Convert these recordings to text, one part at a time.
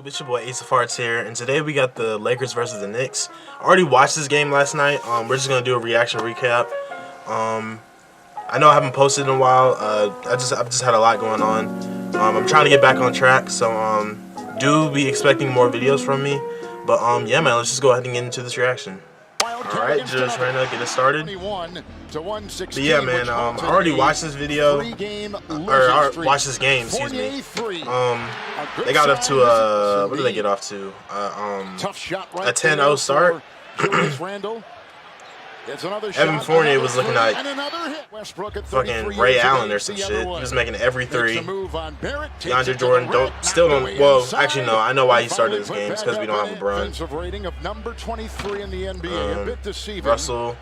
It's your boy Ace of Hearts here, and today we got the Lakers versus the Knicks. I already watched this game last night. We're just gonna do a reaction recap. I know I haven't posted in a while. I've just had a lot going on. I'm trying to get back on track, so do be expecting more videos from me. But yeah, man, let's just go ahead and get into this reaction. Alright, just right now, get it started. But yeah, man, I already watched this video, or watched this game, excuse me. They got up to, what did they get off to? A 10-0 start. Evan Fournier was looking like fucking Ray Allen or some shit. He was making every three. DeAndre Jordan well, actually no, I know why he started this game. It's because we don't have LeBron. Russell,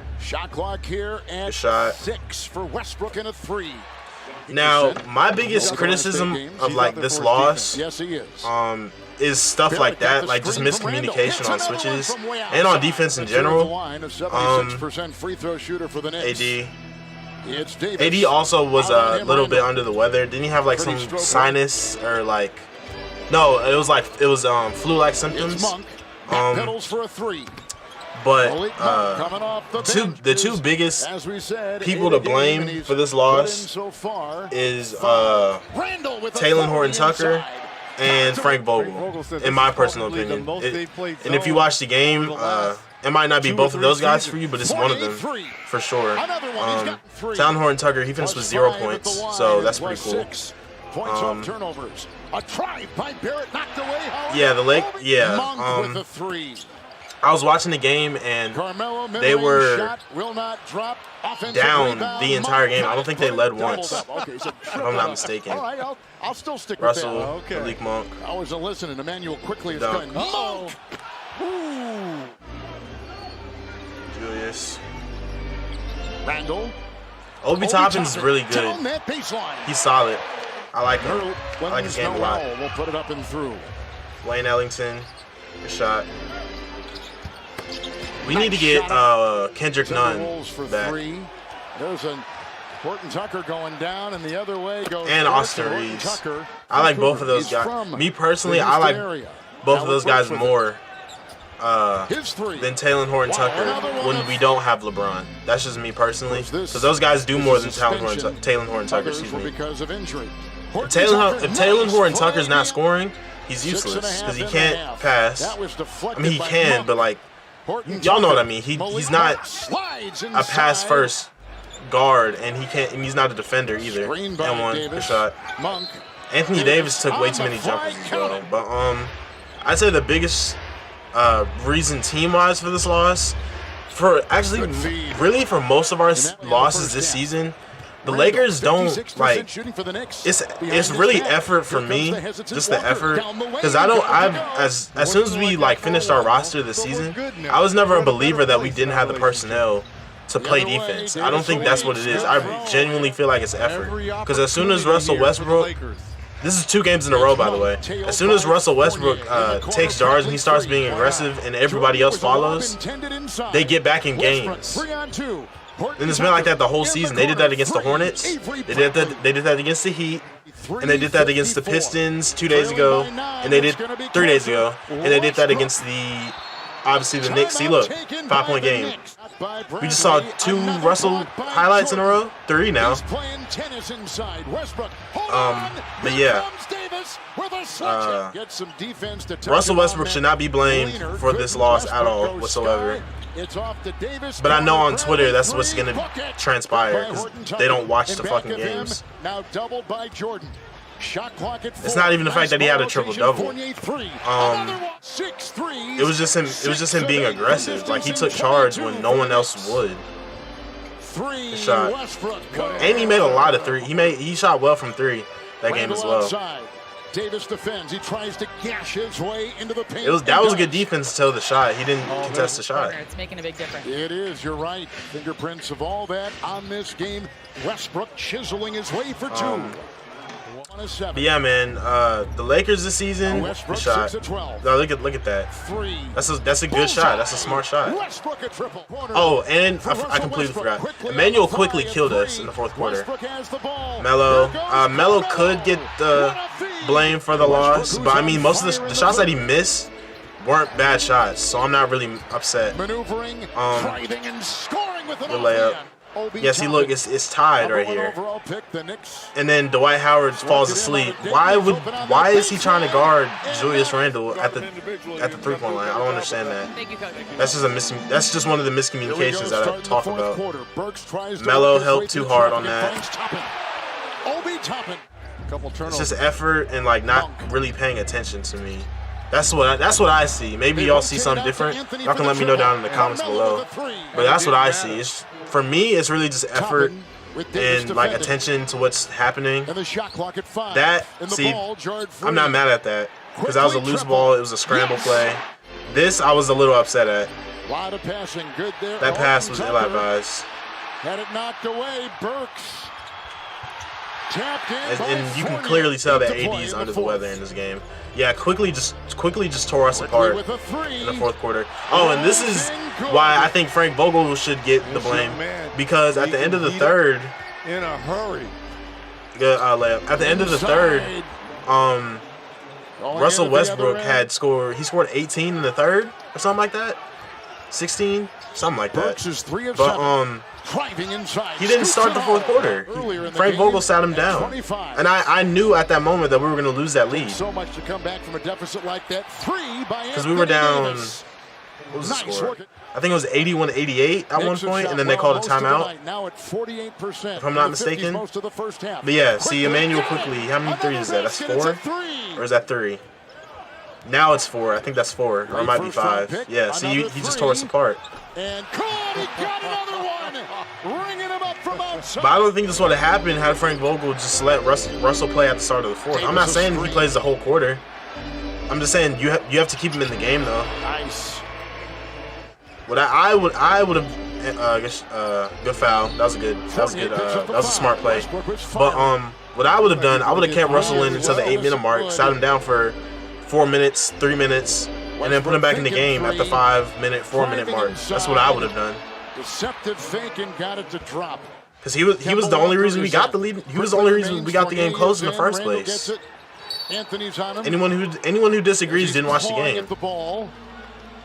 good shot. For Westbrook and a 3. Now, my biggest criticism of like this loss is stuff like that, like just miscommunication on switches and on defense in general. AD also was a little bit under the weather. Didn't he have like some sinus or like? No, it was flu-like symptoms. But the two biggest people to blame for this loss is Talen Horton-Tucker and Frank Vogel, in my personal opinion. And if you watch the game, it might not be both of those guys for you, but it's one of them for sure. Talen Horton-Tucker, he finished with 0 points, so that's pretty cool. I was watching the game and they were down the entire game. I don't think they led once, if I'm not mistaken. I'll still stick Russell, with that. Malik Monk. I was listening. Emmanuel quickly is Dunk. Monk. Julius. Randall. Obi Toppin's really good. He's solid. I like him. I like his game a lot. We'll put it up and through. Wayne Ellington, good shot. We need to get Kendrick Nunn back. There's a Horton-Tucker going down, and the other way goes and Austin Reeves. I like both of those guys. Me personally, I like both of those guys more than Talen Horton-Tucker when we don't have LeBron. That's just me personally, because those guys do more than Talen Horton-Tucker. Excuse me. If Talen Horton-Tucker's not scoring, he's useless because he can't pass. I mean, he can, but like, y'all know what I mean. He's not a pass first guard, and he's not a defender either. And one good shot. Anthony Davis took way too many jumpers as well. But I'd say the biggest reason team-wise for this loss, really for most of our losses this season, the Lakers don't like. It's really effort for me, just the effort, because as soon as we like finished our roster this season, I was never a believer that we didn't have the personnel to play defense. I don't think that's what it is. I genuinely feel like it's effort, because as soon as Russell Westbrook, this is 2 games in a row by the way, as soon as Russell Westbrook takes charge and he starts being aggressive and everybody else follows, they get back in games. And it's been like that the whole season. They did that against the Hornets. They did that against the Heat. And they did that against the Pistons 2 days ago. And they did 3 days ago. And they did that against obviously the Knicks. See, look, 5-point game. We just saw 2 Russell highlights in a row. 3 now. But yeah. Russell Westbrook should not be blamed for this loss at all whatsoever. But I know on Twitter that's what's going to transpire because they don't watch the fucking games. It's not even the fact that he had a triple-double. It was just him being aggressive. Like, he took charge when no one else would. Good shot. And he made a lot of 3. He shot well from 3 that game as well. Davis defends. He tries to gash his way into the paint. That was a good defense until the shot. He didn't contest the shot. It's making a big difference. It is. You're right. Fingerprints of all that on this game. Westbrook chiseling his way for 2. But yeah, man, the Lakers this season, good shot. No, look at that. That's a good shot. That's a smart shot. Oh, and I completely forgot. Emmanuel quickly killed us in the fourth quarter. Melo could get the blame for the loss, but I mean, most of the shots that he missed weren't bad shots, so I'm not really upset. The layup. Yeah, see, look, it's tied right here. And then Dwight Howard falls asleep. Why is he trying to guard Julius Randle at the 3-point line? I don't understand that. That's just one of the miscommunications that I talk about. Melo helped too hard on that. It's just effort and like not really paying attention to me. That's what I see. Maybe y'all see something different. Y'all can let me know down in the comments below. But that's what I see. For me, it's really just effort and like attention to what's happening. I'm not mad at that because that was a loose ball. It was a scramble play. This I was a little upset at. That pass was ill-advised. Had it knocked away, Burks. And you can clearly tell that AD is under the weather in this game. Yeah, quickly just tore us apart in the fourth quarter. Oh, and this is why I think Frank Vogel should get the blame, because at the end of the third, in a hurry, layup. At the end of the third, Russell Westbrook had scored. He scored 18 in the third or something like that, 16, something like that. But he didn't start the fourth quarter. Frank Vogel sat him down. And I knew at that moment that we were going to lose that lead. So much to come back from a deficit like that. Because we were down, what was the score? I think it was 81-88 at one point, and then they called a timeout, if I'm not mistaken. But yeah, see, Emmanuel quickly, how many threes is that? That's 4? Or is that 3? Now it's 4. I think that's 4. Or it might be 5. Yeah, see, he just tore us apart. And he got another one, ringing him up from outside. But I don't think this would have happened had Frank Vogel just let Russell play at the start of the fourth. I'm not saying he plays the whole quarter. I'm just saying you have to keep him in the game though. Nice. What I would have good foul. That was a smart play. But what I would have done, I would have kept Russell in until the 8-minute mark, sat him down for 4 minutes, 3 minutes. And then put him back in the game at the 5-minute, 4-minute mark. That's what I would have done. Deceptive fake and got it to drop. Because he was the only reason we got the lead. He was the only reason we got the game closed in the first place. Anyone who disagrees didn't watch the game.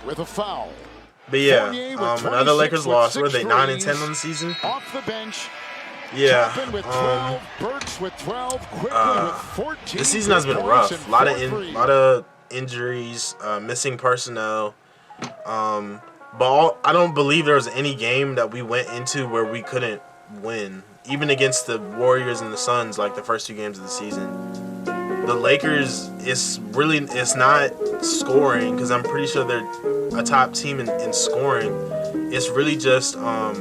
With a foul. But yeah, another Lakers loss. Were they 9-10 on the season? Off the bench. Yeah. This season has been rough. A lot of injuries, missing personnel, but I don't believe there was any game that we went into where we couldn't win, even against the Warriors and the Suns, like the first 2 games of the season. The Lakers, it's not scoring, because I'm pretty sure they're a top team in scoring. It's really just how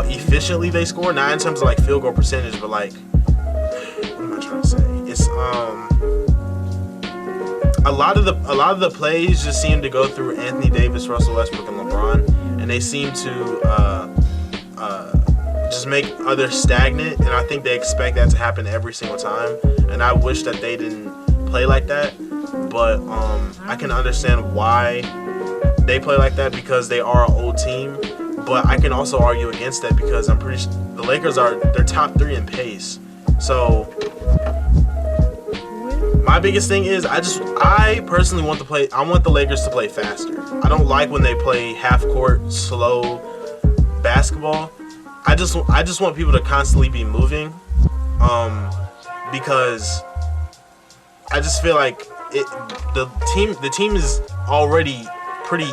efficiently they score, not in terms of like field goal percentage, but like, what am I trying to say? It's a lot of the plays just seem to go through Anthony Davis, Russell Westbrook, and LeBron, and they seem to just make others stagnant. And I think they expect that to happen every single time. And I wish that they didn't play like that. But I can understand why they play like that, because they are an old team. But I can also argue against that, because I'm pretty sure the Lakers they're top 3 in pace. So my biggest thing is I personally want the Lakers to play faster. I don't like when they play half court slow basketball. I just want people to constantly be moving, because I just feel like the team is already pretty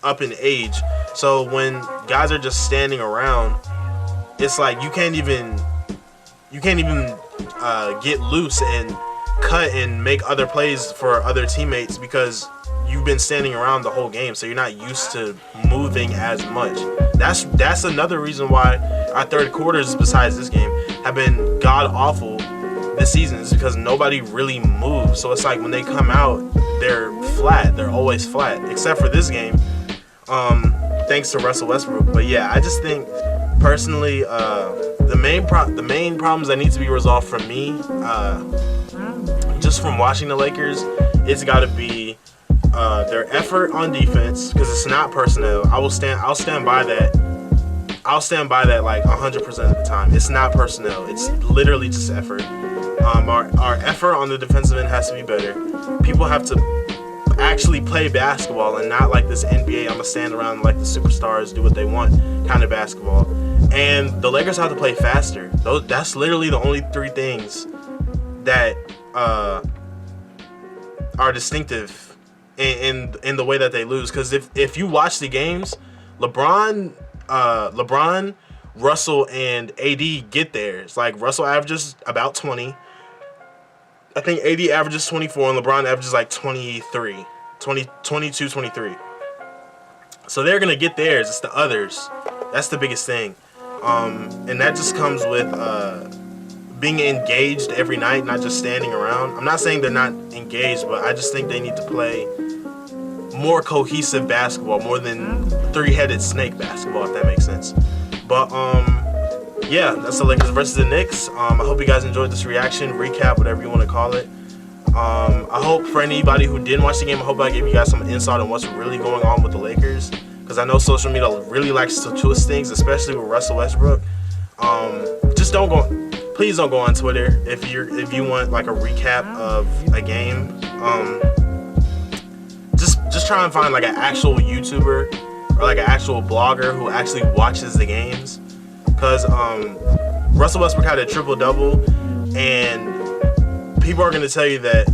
up in age. So when guys are just standing around, it's like you can't even get loose and cut and make other plays for other teammates, because you've been standing around the whole game, so you're not used to moving as much. That's another reason why our third quarters, besides this game, have been god awful this season, is because nobody really moves. So it's like when they come out, they're flat. They're always flat, except for this game, thanks to Russell Westbrook. But yeah, I just think personally, the main problems that need to be resolved for me, just from watching the Lakers, it's got to be their effort on defense, because it's not personnel. I'll stand by that. I'll stand by that like 100% of the time. It's not personnel. It's literally just effort. Our effort on the defensive end has to be better. People have to actually play basketball and not like this NBA, I'm gonna stand around and like the superstars do what they want kind of basketball. And the Lakers have to play faster. That's literally the only three things that are distinctive in the way that they lose. Because if you watch the games, LeBron, Russell, and AD get theirs. Like, Russell averages about 20. I think AD averages 24 and LeBron averages like 23, 22, 23. So they're going to get theirs. It's the others. That's the biggest thing. And that just comes with being engaged every night, not just standing around. I'm not saying they're not engaged, but I just think they need to play more cohesive basketball, more than three-headed snake basketball, if that makes sense. But, yeah, that's the Lakers versus the Knicks. I hope you guys enjoyed this reaction, recap, whatever you want to call it. I hope for anybody who didn't watch the game, I hope I gave you guys some insight on what's really going on with the Lakers, because I know social media really likes to twist things, especially with Russell Westbrook. Please don't go on Twitter if you want like a recap of a game. Just try and find like an actual YouTuber or like an actual blogger who actually watches the games. Because Russell Westbrook had a triple-double, and people are going to tell you that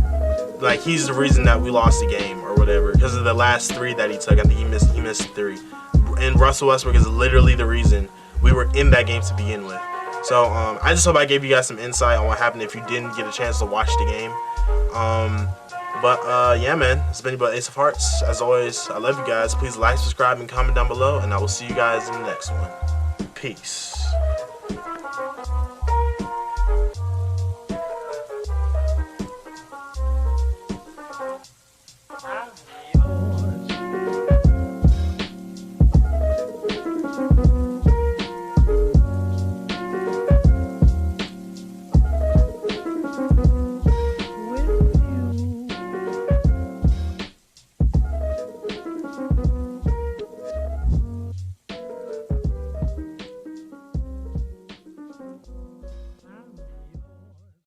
like he's the reason that we lost the game or whatever because of the last three that he took. I think he missed three. And Russell Westbrook is literally the reason we were in that game to begin with. So I just hope I gave you guys some insight on what happened if you didn't get a chance to watch the game. Yeah, man, it's been about Ace of Hearts. As always, I love you guys. Please like, subscribe, and comment down below, and I will see you guys in the next one. Peace.